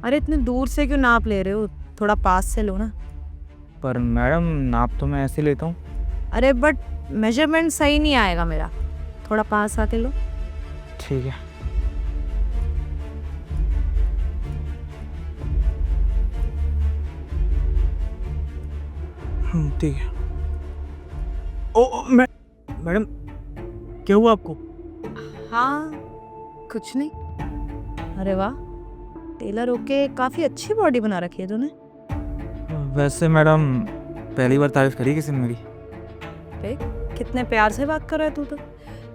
अरे इतने दूर से क्यों नाप ले रहे हो? थोड़ा पास से लो ना। पर मैडम नाप तो मैं ऐसे लेता हूँ। अरे बट मेजरमेंट सही नहीं आएगा मेरा, थोड़ा पास आके लो। ठीक है। ठीक है। मैडम क्या हुआ आपको? हाँ, कुछ नहीं। अरे वाह, टेलर होके काफी अच्छी बॉडी बना रखी है तूने। वैसे मैडम पहली बार तारीफ करी किसी ने मेरी। देख कितने प्यार से बात कर रहा है तू तो।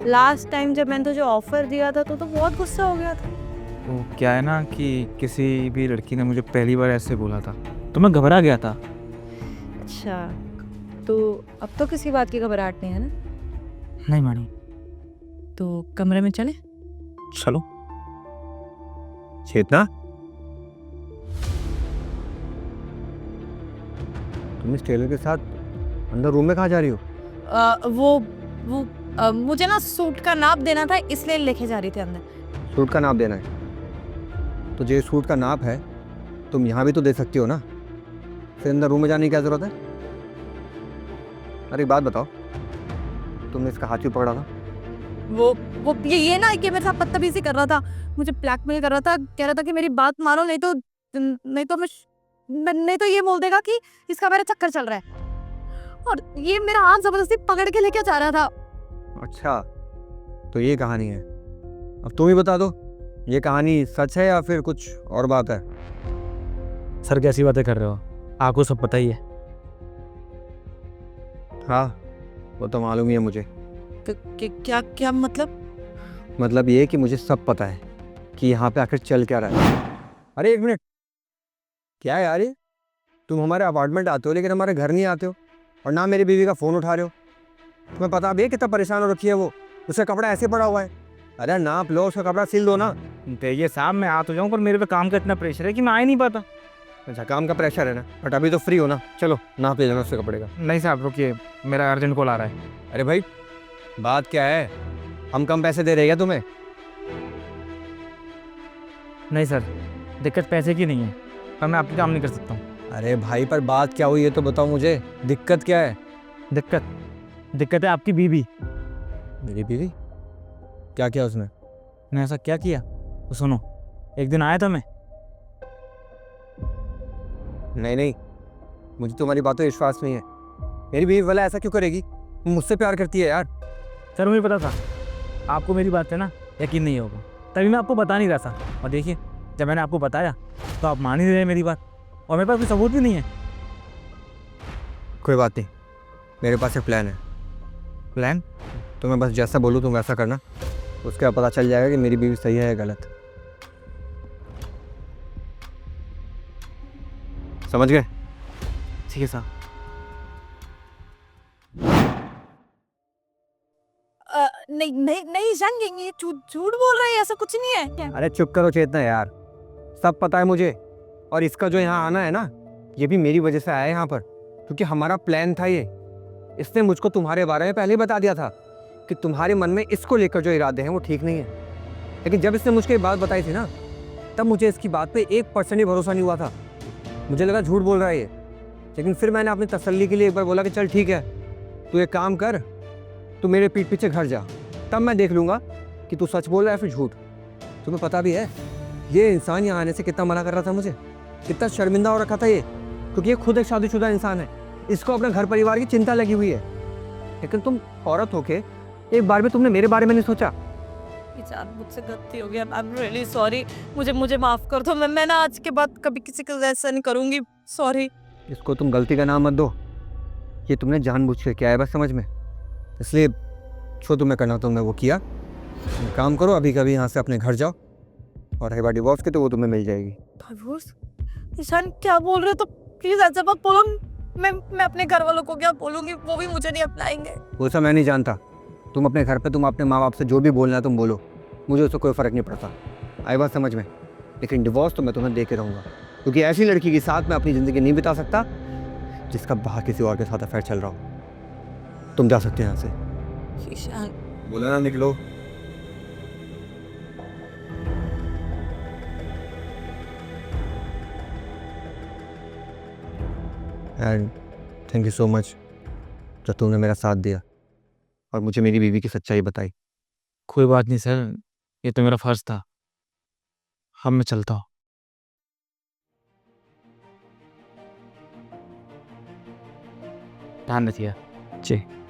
लास्ट टाइम जब मैंने तुझे ऑफर दिया था तो बहुत गुस्सा हो गया था। वो क्या है ना कि किसी भी लड़की ने मुझे पहली बार ऐसे बोला था तो मैं घबरा गया था। अच्छा, तो अब तो किसी बात की घबराहट नहीं है ना? नहीं मैडम। तो कमरे में चले। चलो। चेतना, तुम इस टेलर के साथ अंदर रूम में कहाँ जा रही हो? मुझे ना सूट का नाप देना था, इसलिए लेके जा रही थी अंदर। सूट का नाप देना है तो जो सूट का नाप है तुम यहाँ भी तो दे सकती हो ना, फिर अंदर रूम में जाने की क्या जरूरत है? अरे एक बात बताओ, तुमने इसका हाथ क्यों पकड़ा था? वो ये ना कि मेरे साथ बदतमीजी कर रहा था, मुझे ब्लैकमेल कर रहा था, कह रहा था कि मेरी बात मानो नहीं तो नहीं तो ये बोल देगा कि इसका मेरा चक्कर चल रहा है। और ये मेरा हाथ जबरदस्ती पकड़ के लेके जा रहा था। अच्छा, तो ये कहानी है। अब तुम ही बता दो, ये कहानी सच है या फिर कुछ और बात है? सर कैसी बातें कर रहे हो, आपको सब पता ही है। हाँ, वो तो मालूम ही है मुझे। क्या क्या मतलब ये कि मुझे सब पता है कि यहाँ पे आखिर चल क्या रहा है। अरे एक मिनट, क्या है यार ये? तुम हमारे अपार्टमेंट आते हो लेकिन हमारे घर नहीं आते हो, और ना मेरी बीवी का फ़ोन उठा रहे हो। तुम्हें पता भी है कितना परेशान हो रखी है वो, उसका कपड़ा ऐसे पड़ा हुआ है। अरे नाप लो, उसका कपड़ा सिल दो ना। देखिए साहब, मैं आ तो जाऊँ पर मेरे पे काम का इतना प्रेशर है कि मैं आ ही नहीं पाता। अच्छा, काम का प्रेशर है ना, बट अभी तो फ्री हो ना, चलो नाप ले लेना उसके कपड़े का। नहीं साहब रुकिए, मेरा अर्जेंट कॉल आ रहा है। अरे भाई, बात क्या है? हम कम पैसे दे रहे हैं क्या तुम्हें? नहीं सर, दिक्कत पैसे की नहीं है, पर मैं आपके काम नहीं कर सकता हूँ। अरे भाई, पर बात क्या हुई ये तो बताओ मुझे, दिक्कत क्या है? दिक्कत है आपकी बीवी। मेरी बीवी? क्या किया उसने? मैंने ऐसा क्या किया? तो सुनो, एक दिन आया था मैं। नहीं नहीं, मुझे तुम्हारी बातों पर विश्वास नहीं है। मेरी बीवी वाला ऐसा क्यों करेगी? वो मुझसे प्यार करती है यार। सर मुझे पता था आपको मेरी बात से ना यकीन नहीं होगा, तभी मैं आपको बता नहीं रहा था। और देखिए, जब मैंने आपको बताया तो आप मान ही रहे मेरी बात, और मेरे पास कोई सबूत भी नहीं है। कोई बात नहीं, मेरे पास एक प्लान है। प्लान? तो मैं बस जैसा बोलूँ तुम वैसा करना, उसके बाद पता चल जाएगा कि मेरी बीवी सही है या गलत। समझ गए? ठीक है साहब। नहीं नहीं नहीं जान, ये झूठ बोल रहा है, ऐसा कुछ नहीं है क्या? अरे चुप करो चेतना यार, सब पता है मुझे। और इसका जो यहाँ आना है ना, ये भी मेरी वजह से आया है यहाँ पर, क्योंकि हमारा प्लान था ये। इसने मुझको तुम्हारे बारे में पहले ही बता दिया था कि तुम्हारे मन में इसको लेकर जो इरादे हैं वो ठीक नहीं है। लेकिन जब इसने मुझको ये बात बताई थी ना, तब मुझे इसकी बात पे 1% ही भरोसा नहीं हुआ था। मुझे लगा झूठ बोल रहा है ये। लेकिन फिर मैंने अपनी तसल्ली के लिए एक बार बोला कि चल ठीक है, तू एक काम कर, तू मेरे पीठ पीछे घर जा, तब मैं देख लूँगा कि तू सच बोल रहा है फिर झूठ। तुम्हें पता भी है ये इंसान यहाँ आने से कितना मना कर रहा था मुझे, कितना शर्मिंदा हो रखा था ये, क्योंकि ये खुद एक शादीशुदा इंसान है, इसको अपने घर परिवार की चिंता लगी हुई है। लेकिन तुम औरत होके एक बार भी तुमने मेरे बारे में नहीं सोचा। जान, मुझसे गलती हो गया, आई एम रियली सॉरी। मुझे माफ कर दो। मैं ना आज के बाद कभी किसी के ऐसा नहीं करूंगी। सॉरी। इसको तुम गलती का नाम मत दो, ये तुमने जानबूझ के किया है बस, समझ में। इसलिए जो तुम्हें करना तुमने वो किया। तुम काम करो, अभी कभी यहाँ से अपने घर जाओ, और रही बात डिवोर्स की तो वो तुम्हें मिल जाएगी। डिवोर्स? ईशान क्या बोल रहे हो? तो प्लीज ऐसा मत बोलो। मैं अपने घर वालों को क्या बोलूंगी, वो भी मुझे नहीं अपनाएंगे। वो सब मैं नहीं जानता, तुम अपने घर पे तुम अपने माँ बाप से जो भी बोलना है तुम बोलो, मुझे उससे कोई फ़र्क नहीं पड़ता। आई बात समझ में? लेकिन डिवोर्स तो मैं तुम्हें दे के रहूँगा, क्योंकि ऐसी लड़की के साथ मैं अपनी ज़िंदगी नहीं बिता सकता जिसका बाहर किसी और के साथ अफेयर चल रहा हो। तुम जा सकते हो यहाँ से। ईशान, बोला ना निकलो। And thank you so much जो तुमने मेरा साथ दिया और मुझे मेरी बीवी की सच्चाई बताई। कोई बात नहीं सर, ये तो मेरा फर्ज था। अब मैं चलता हूँ। ध्यान रखिए। जी।